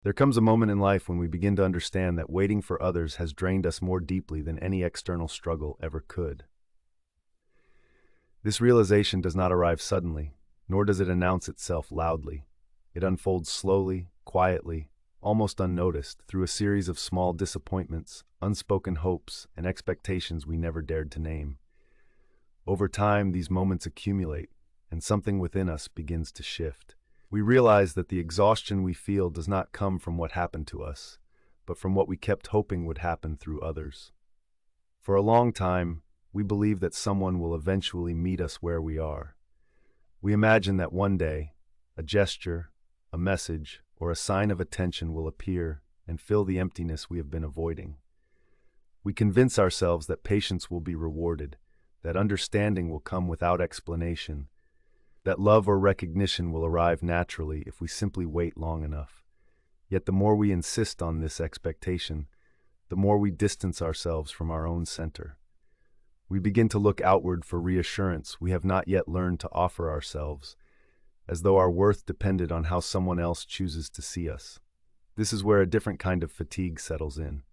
There comes a moment in life when we begin to understand that waiting for others has drained us more deeply than any external struggle ever could. This realization does not arrive suddenly, nor does it announce itself loudly. It unfolds slowly, quietly, almost unnoticed, through a series of small disappointments, unspoken hopes, and expectations we never dared to name. Over time, these moments accumulate, and something within us begins to shift. We realize that the exhaustion we feel does not come from what happened to us, but from what we kept hoping would happen through others. For a long time, we believe that someone will eventually meet us where we are. We imagine that one day, a gesture, a message, or a sign of attention will appear and fill the emptiness we have been avoiding. We convince ourselves that patience will be rewarded, that understanding will come without explanation, that love or recognition will arrive naturally if we simply wait long enough. Yet the more we insist on this expectation, the more we distance ourselves from our own center. We begin to look outward for reassurance we have not yet learned to offer ourselves, as though our worth depended on how someone else chooses to see us. This is where a different kind of fatigue settles in.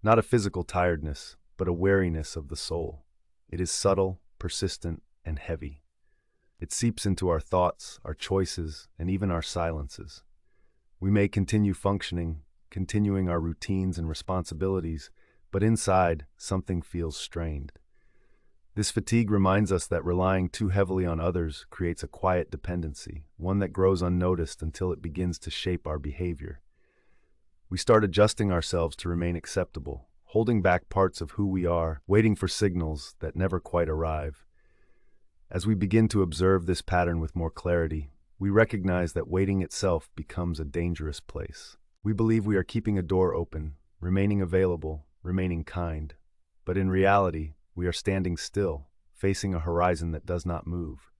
Not a physical tiredness, but a weariness of the soul. It is subtle, persistent, and heavy. It seeps into our thoughts, our choices, and even our silences. We may continue functioning, continuing our routines and responsibilities, but inside, something feels strained. This fatigue reminds us that relying too heavily on others creates a quiet dependency, one that grows unnoticed until it begins to shape our behavior. We start adjusting ourselves to remain acceptable, holding back parts of who we are, waiting for signals that never quite arrive. As we begin to observe this pattern with more clarity, we recognize that waiting itself becomes a dangerous place. We believe we are keeping a door open, remaining available, remaining kind. But in reality, we are standing still, facing a horizon that does not move.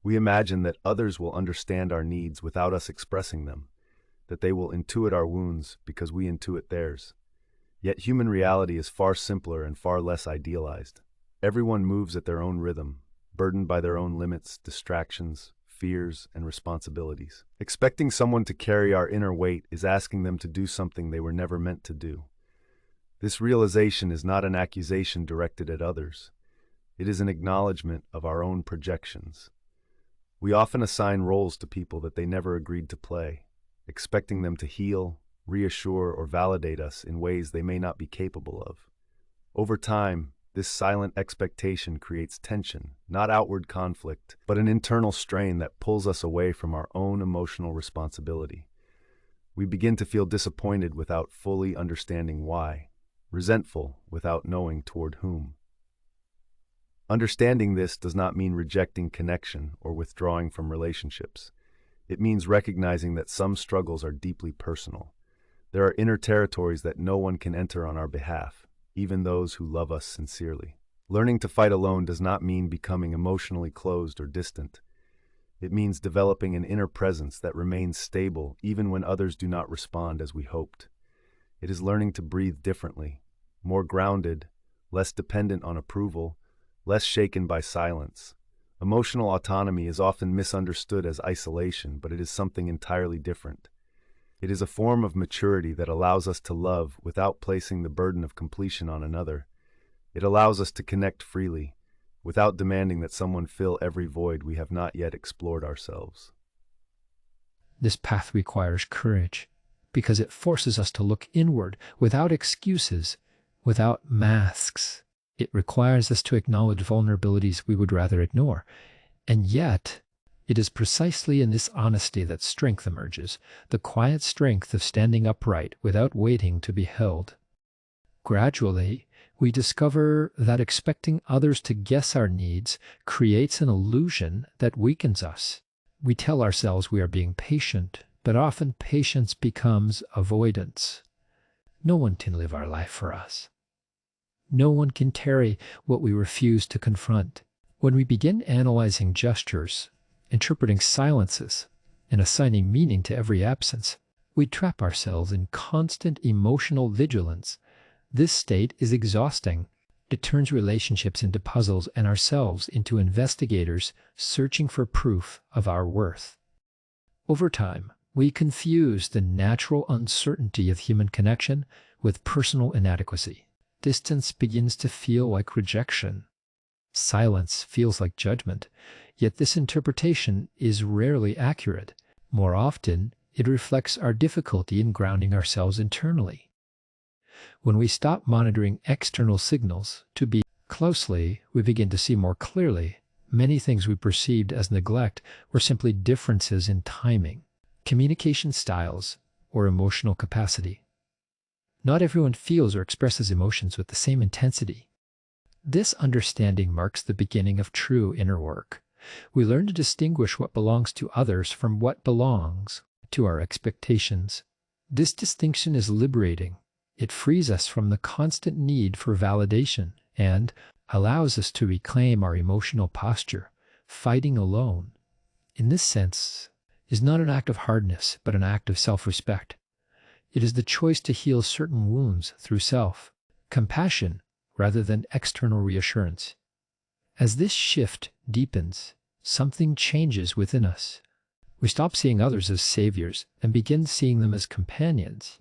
We imagine that others will understand our needs without us expressing them, that they will intuit our wounds because we intuit theirs. Yet human reality is far simpler and far less idealized. Everyone moves at their own rhythm, burdened by their own limits, distractions, fears, and responsibilities. Expecting someone to carry our inner weight is asking them to do something they were never meant to do. This realization is not an accusation directed at others. It is an acknowledgement of our own projections. We often assign roles to people that they never agreed to play, expecting them to heal, reassure, or validate us in ways they may not be capable of. Over time, this silent expectation creates tension, not outward conflict, but an internal strain that pulls us away from our own emotional responsibility. We begin to feel disappointed without fully understanding why, resentful without knowing toward whom. Understanding this does not mean rejecting connection or withdrawing from relationships. It means recognizing that some struggles are deeply personal. There are inner territories that no one can enter on our behalf, even those who love us sincerely. Learning to fight alone does not mean becoming emotionally closed or distant. It means developing an inner presence that remains stable even when others do not respond as we hoped. It is learning to breathe differently, more grounded, less dependent on approval, less shaken by silence. Emotional autonomy is often misunderstood as isolation, but it is something entirely different. It is a form of maturity that allows us to love without placing the burden of completion on another. It allows us to connect freely, without demanding that someone fill every void we have not yet explored ourselves. This path requires courage, because it forces us to look inward without excuses, without masks. It requires us to acknowledge vulnerabilities we would rather ignore. And yet, it is precisely in this honesty that strength emerges, the quiet strength of standing upright without waiting to be held. Gradually, we discover that expecting others to guess our needs creates an illusion that weakens us. We tell ourselves we are being patient, but often patience becomes avoidance. No one can live our life for us. No one can carry what we refuse to confront. When we begin analyzing gestures, interpreting silences, and assigning meaning to every absence, we trap ourselves in constant emotional vigilance. This state is exhausting. It turns relationships into puzzles and ourselves into investigators searching for proof of our worth. Over time, We confuse the natural uncertainty of human connection with personal inadequacy. Distance begins to feel like rejection. Silence feels like judgment, yet this interpretation is rarely accurate. More often, it reflects our difficulty in grounding ourselves internally. When we stop monitoring external signals to be closely, we begin to see more clearly. Many things we perceived as neglect were simply differences in timing, communication styles, or emotional capacity. Not everyone feels or expresses emotions with the same intensity. This understanding marks the beginning of true inner work. We learn to distinguish what belongs to others from what belongs to our expectations. This distinction is liberating. It frees us from the constant need for validation and allows us to reclaim our emotional posture. Fighting alone, in this sense, is not an act of hardness, but an act of self-respect. It is the choice to heal certain wounds through self-compassion rather than external reassurance. As this shift deepens, something changes within us. We stop seeing others as saviors and begin seeing them as companions.